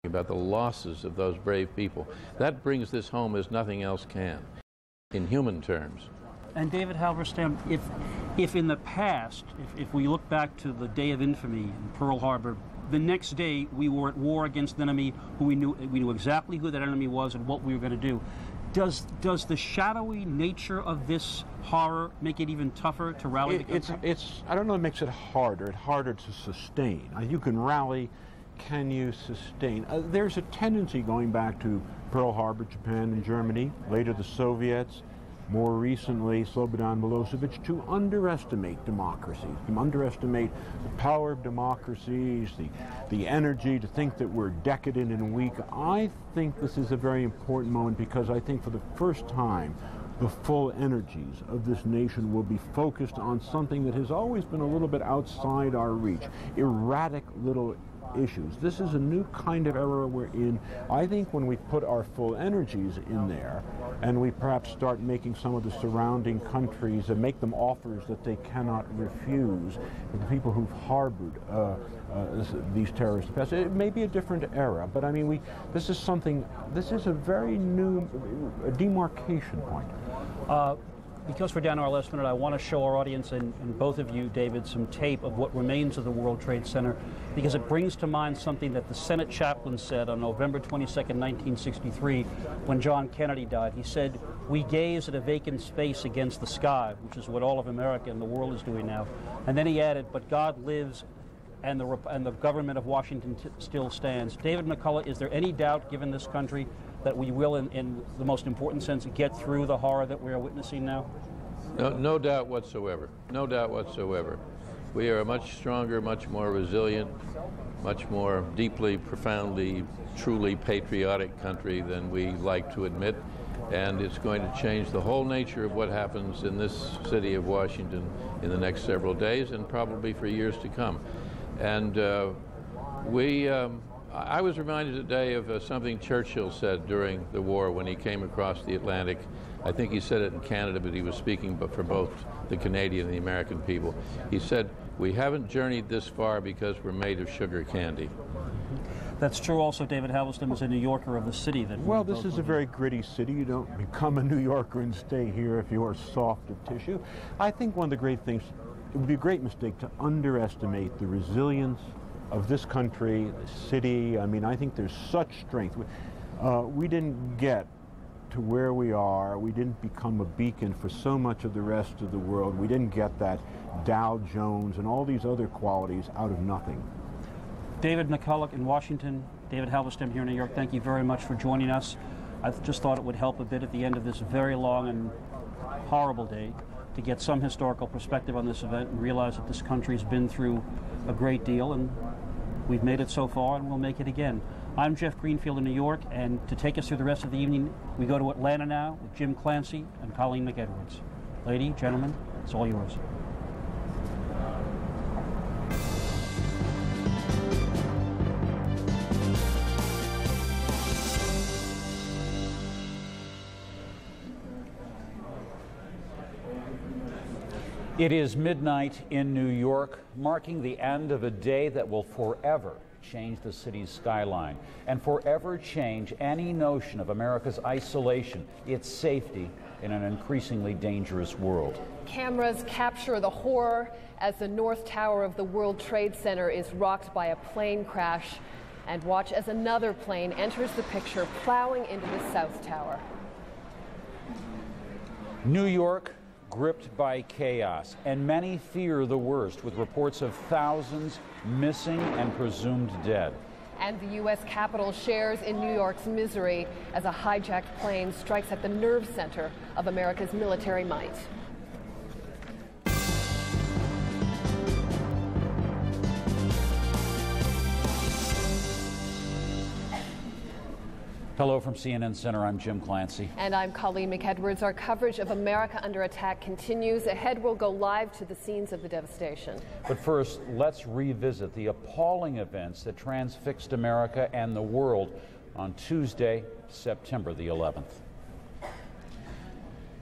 about the losses of those brave people. That brings this home as nothing else can, in human terms. And David Halberstam, if in the past, if we look back to the day of infamy in Pearl Harbor, the next day we were at war against an enemy who we knew exactly who that enemy was and what we were going to do. Does the shadowy nature of this horror make it even tougher to rally the country? I don't know, it makes it harder to sustain. You can rally, can you sustain? There's a tendency going back to Pearl Harbor, Japan and Germany, later the Soviets, more recently Slobodan Milosevic, to underestimate democracy, to underestimate the power of democracies, the energy to think that we're decadent and weak. I think this is a very important moment because I think for the first time the full energies of this nation will be focused on something that has always been a little bit outside our reach, erratic little issues. This is a new kind of era we're in. I think when we put our full energies in there and we perhaps start making some of the surrounding countries and make them offers that they cannot refuse, the people who've harbored these terrorists, it may be a different era, but I mean, this is a very new demarcation point. Because we're down to our last minute, I want to show our audience and both of you, David, some tape of what remains of the World Trade Center, because it brings to mind something that the Senate chaplain said on November 22nd, 1963, when John Kennedy died. He said, "We gaze at a vacant space against the sky," which is what all of America and the world is doing now. And then he added, "But God lives, and the government of Washington still stands." David McCullough, is there any doubt, given this country, that we will, in the most important sense, get through the horror that we are witnessing now? No doubt whatsoever. No doubt whatsoever. We are a much stronger, much more resilient, much more deeply, profoundly, truly patriotic country than we like to admit. And it's going to change the whole nature of what happens in this city of Washington in the next several days and probably for years to come. And I was reminded today of something Churchill said during the war when he came across the Atlantic. I think he said it in Canada, but he was speaking for both the Canadian and the American people. He said, "We haven't journeyed this far because we're made of sugar candy." That's true also, David Halberstam, is a New Yorker of the city. Well, this is a very gritty city. You don't become a New Yorker and stay here if you're soft of tissue. I think one of the great things, it would be a great mistake to underestimate the resilience of this country, the city. I mean, I think there's such strength. We didn't get to where we are. We didn't become a beacon for so much of the rest of the world. We didn't get that Dow Jones and all these other qualities out of nothing. David McCullough in Washington, David Halberstam here in New York, thank you very much for joining us. I just thought it would help a bit at the end of this very long and horrible day to get some historical perspective on this event and realize that this country's been through a great deal, and we've made it so far and we'll make it again. I'm Jeff Greenfield in New York, and to take us through the rest of the evening, we go to Atlanta now with Jim Clancy and Colleen McEdwards. Lady, gentlemen, it's all yours. It is midnight in New York, marking the end of a day that will forever change the city's skyline and forever change any notion of America's isolation, its safety in an increasingly dangerous world. Cameras capture the horror as the North Tower of the World Trade Center is rocked by a plane crash, and watch as another plane enters the picture, plowing into the South Tower. New York gripped by chaos, and many fear the worst, with reports of thousands missing and presumed dead. And the U.S. Capitol shares in New York's misery as a hijacked plane strikes at the nerve center of America's military might. Hello from CNN Center, I'm Jim Clancy. And I'm Colleen McEdwards. Our coverage of America Under Attack continues. Ahead, we'll go live to the scenes of the devastation. But first, let's revisit the appalling events that transfixed America and the world on Tuesday, September the 11th.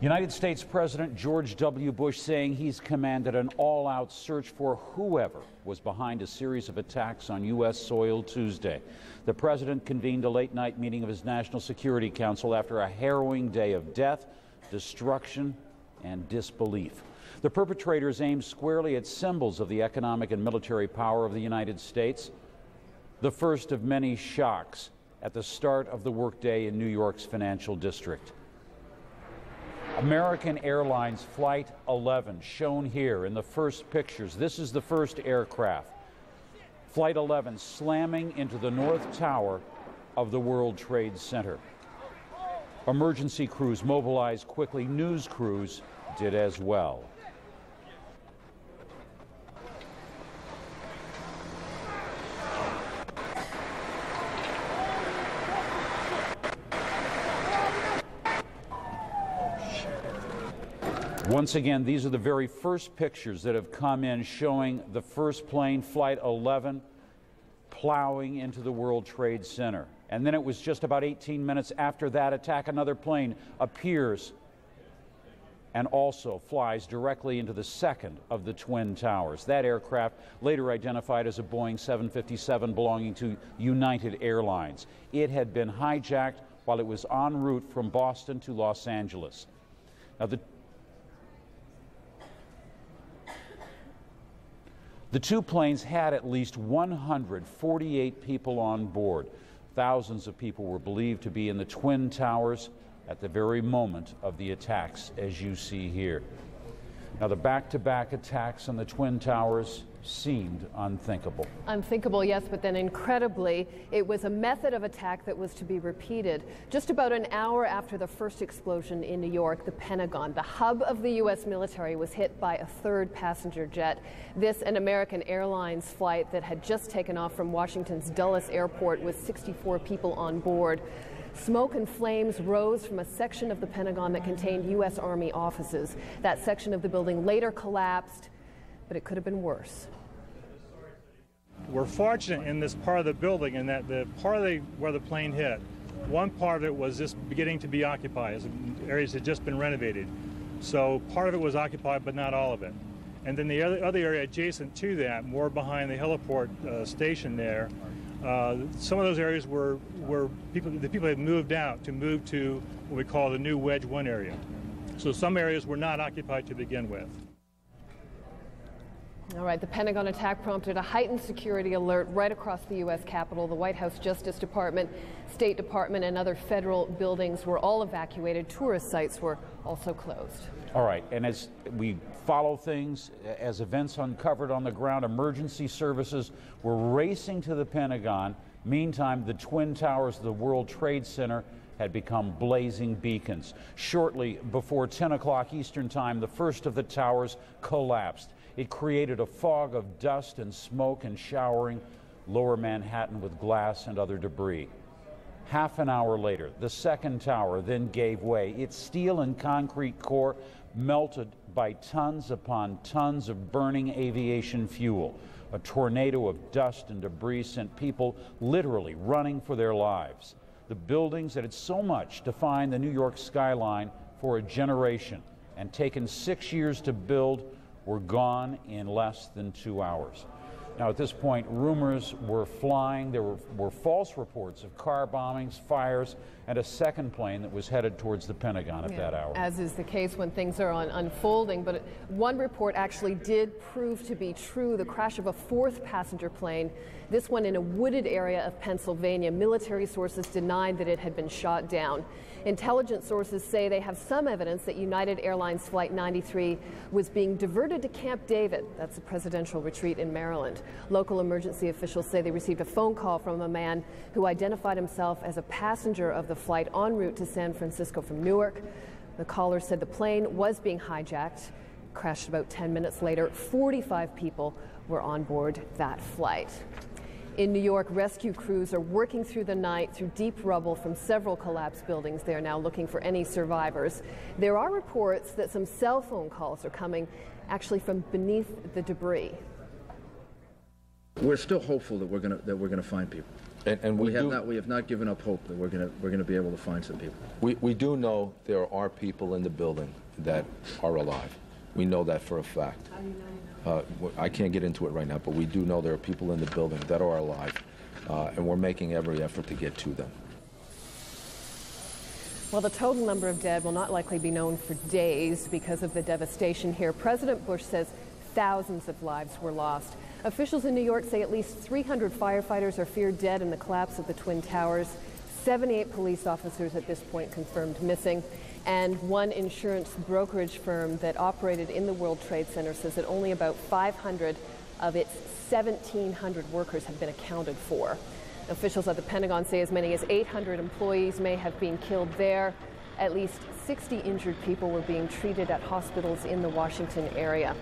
United States President George W. Bush saying he's commanded an all-out search for whoever was behind a series of attacks on U.S. soil Tuesday. The president convened a late-night meeting of his National Security Council after a harrowing day of death, destruction, and disbelief. The perpetrators aimed squarely at symbols of the economic and military power of the United States. The first of many shocks at the start of the workday in New York's financial district. American Airlines Flight 11, shown here in the first pictures. This is the first aircraft. Flight 11 slamming into the North Tower of the World Trade Center. Emergency crews mobilized quickly. News crews did as well. Once again, these are the very first pictures that have come in showing the first plane, Flight 11, plowing into the World Trade Center. And then it was just about 18 minutes after that attack, another plane appears and also flies directly into the second of the Twin Towers. That aircraft, later identified as a Boeing 757 belonging to United Airlines. It had been hijacked while it was en route from Boston to Los Angeles. Now, the two planes had at least 148 people on board. Thousands of people were believed to be in the Twin Towers at the very moment of the attacks, as you see here. Now, the back-to-back attacks on the Twin Towers seemed unthinkable. Unthinkable, yes, but then incredibly, it was a method of attack that was to be repeated. Just about an hour after the first explosion in New York, the Pentagon, the hub of the U.S. military, was hit by a third passenger jet. This, an American Airlines flight that had just taken off from Washington's Dulles Airport with 64 people on board. Smoke and flames rose from a section of the Pentagon that contained U.S. Army offices. That section of the building later collapsed, but it could have been worse. We're fortunate in this part of the building in that the part of where the plane hit, one part of it was just beginning to be occupied, as areas had just been renovated. So part of it was occupied, but not all of it. And then the other area adjacent to that, more behind the heliport station there, some of those areas were the people had moved out to move to what we call the new Wedge 1 area. So some areas were not occupied to begin with. All right, the Pentagon attack prompted a heightened security alert right across the U.S. Capitol. The White House Justice Department, State Department, and other federal buildings were all evacuated. Tourist sites were also closed. All right, and as we follow things, as events uncovered on the ground, emergency services were racing to the Pentagon. Meantime, the Twin Towers of the World Trade Center had become blazing beacons. Shortly before 10 o'clock Eastern Time, the first of the towers collapsed. It created a fog of dust and smoke and showering lower Manhattan with glass and other debris. Half an hour later, the second tower then gave way. Its steel and concrete core melted by tons upon tons of burning aviation fuel. A tornado of dust and debris sent people literally running for their lives. The buildings that had so much defined the New York skyline for a generation and taken 6 years to build were gone in less than 2 hours. Now, at this point, rumors were flying. There were false reports of car bombings, fires, and a second plane that was headed towards the Pentagon at that hour. As is the case when things are unfolding. But one report actually did prove to be true, the crash of a fourth passenger plane, this one in a wooded area of Pennsylvania. Military sources denied that it had been shot down. Intelligence sources say they have some evidence that United Airlines Flight 93 was being diverted to Camp David. That's a presidential retreat in Maryland. Local emergency officials say they received a phone call from a man who identified himself as a passenger of the flight en route to San Francisco from Newark. The caller said the plane was being hijacked, crashed about 10 minutes later. 45 people were on board that flight. In New York, rescue crews are working through the night through deep rubble from several collapsed buildings. They are now looking for any survivors. There are reports that some cell phone calls are coming actually from beneath the debris. We're still hopeful that we're going to find people. And we have not given up hope that we're going to be able to find some people. We do know there are people in the building that are alive. We know that for a fact. I can't get into it right now, but we do know there are people in the building that are alive, and we're making every effort to get to them. Well, the total number of dead will not likely be known for days because of the devastation here. President Bush says thousands of lives were lost. Officials in New York say at least 300 firefighters are feared dead in the collapse of the Twin Towers. 78 police officers at this point confirmed missing. And one insurance brokerage firm that operated in the World Trade Center says that only about 500 of its 1,700 workers have been accounted for. Officials at the Pentagon say as many as 800 employees may have been killed there. At least 60 injured people were being treated at hospitals in the Washington area.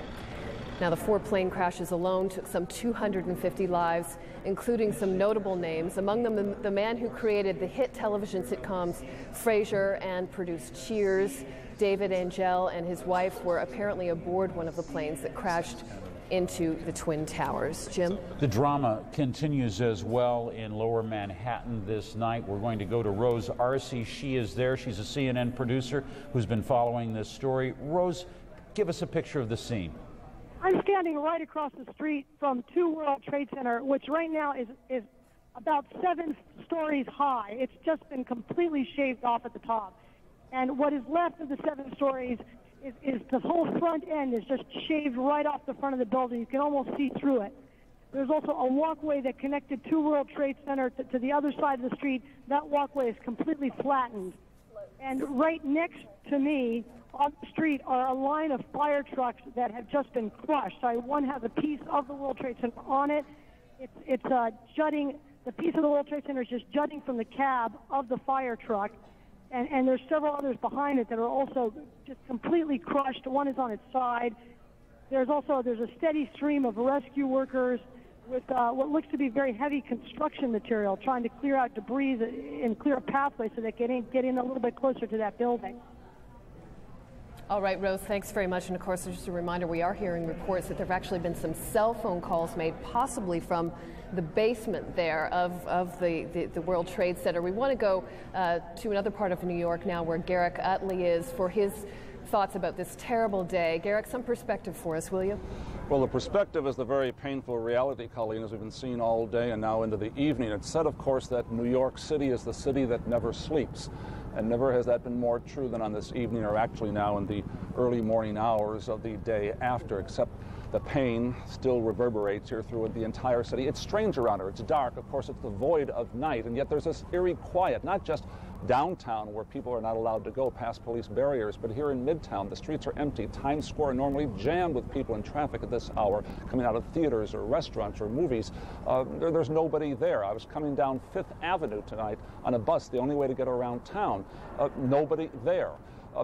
Now, the 4 plane crashes alone took some 250 lives, including some notable names, among them the man who created the hit television sitcoms Frasier and produced Cheers. David Angel and his wife were apparently aboard one of the planes that crashed into the Twin Towers. Jim? The drama continues as well in Lower Manhattan this night. We're going to go to Rose Arce. She is there. She's a CNN producer who's been following this story. Rose, give us a picture of the scene. I'm standing right across the street from 2 World Trade Center, which right now is about 7 stories high. It's just been completely shaved off at the top. And what is left of the 7 stories is the whole front end is just shaved right off the front of the building. You can almost see through it. There's also a walkway that connected 2 World Trade Center to the other side of the street. That walkway is completely flattened. And right next to me on the street are a line of fire trucks that have just been crushed. One has a piece of the World Trade Center on it. It's jutting. The piece of the World Trade Center is just jutting from the cab of the fire truck. And there's several others behind it that are also just completely crushed. One is on its side. There's a steady stream of rescue workers with what looks to be very heavy construction material, trying to clear out debris and clear a pathway so they can get in a little bit closer to that building. All right, Rose, thanks very much. And of course, just a reminder, we are hearing reports that there have actually been some cell phone calls made, possibly from the basement there of the World Trade Center. We want to go to another part of New York now where Garrick Utley is for his thoughts about this terrible day. Garrick, some perspective for us, will you? Well, the perspective is the very painful reality, Colleen, as we've been seeing all day and now into the evening. It's said, of course, that New York City is the city that never sleeps. And never has that been more true than on this evening, or actually now in the early morning hours of the day after, except the pain still reverberates here through the entire city. It's strange around here. It's dark. Of course, it's the void of night, and yet there's this eerie quiet, not just downtown where people are not allowed to go past police barriers, but here in Midtown, the streets are empty. Times Square normally jammed with people in traffic at this hour, coming out of theaters or restaurants or movies. There's nobody there. I was coming down Fifth Avenue tonight on a bus, the only way to get around town. Nobody there.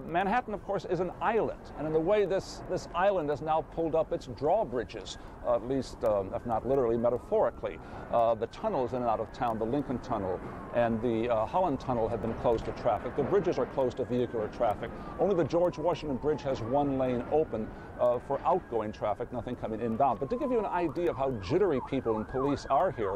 Manhattan, of course, is an island, and in the way this island has now pulled up its drawbridges, at least, if not literally, metaphorically. The tunnels in and out of town, the Lincoln Tunnel and the Holland Tunnel have been closed to traffic. The bridges are closed to vehicular traffic. Only the George Washington Bridge has 1 lane open for outgoing traffic, nothing coming inbound. But to give you an idea of how jittery people and police are here,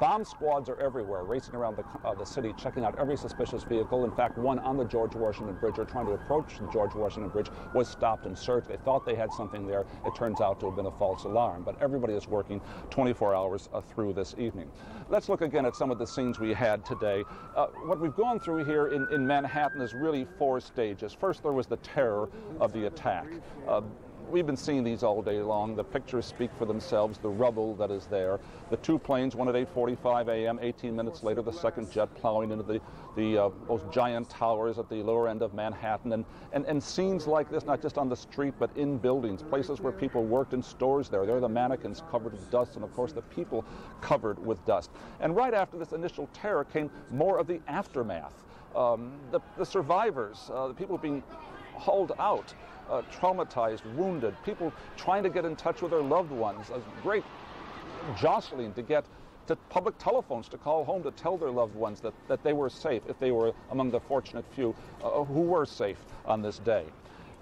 bomb squads are everywhere, racing around the city, checking out every suspicious vehicle. In fact, one on the George Washington Bridge, or trying to approach the George Washington Bridge, was stopped and searched. They thought they had something there. It turns out to have been a false alarm. But everybody is working 24 hours through this evening. Let's look again at some of the scenes we had today. What we've gone through here in Manhattan is really 4 stages. First, there was the terror of the attack. We've been seeing these all day long. The pictures speak for themselves, the rubble that is there. The 2 planes, one at 8:45 a.m., 18 minutes later, the second jet plowing into those giant towers at the lower end of Manhattan. And scenes like this, not just on the street, but in buildings, places where people worked in stores there. There are the mannequins covered with dust, and of course the people covered with dust. And right after this initial terror came more of the aftermath. The survivors, the people being hauled out, traumatized, wounded, people trying to get in touch with their loved ones, a great jostling to get to public telephones to call home to tell their loved ones that they were safe, if they were among the fortunate few who were safe on this day.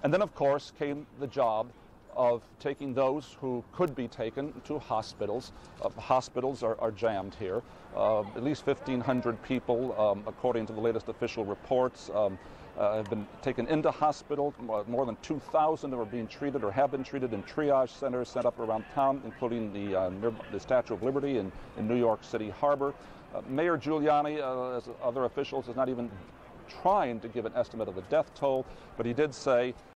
And then, of course, came the job of taking those who could be taken to hospitals. Hospitals are jammed here. At least 1,500 people, according to the latest official reports, have been taken into hospital. More than 2,000 are being treated or have been treated in triage centers set up around town, including the Statue of Liberty in New York City Harbor. Mayor Giuliani, as other officials, is not even trying to give an estimate of the death toll, but he did say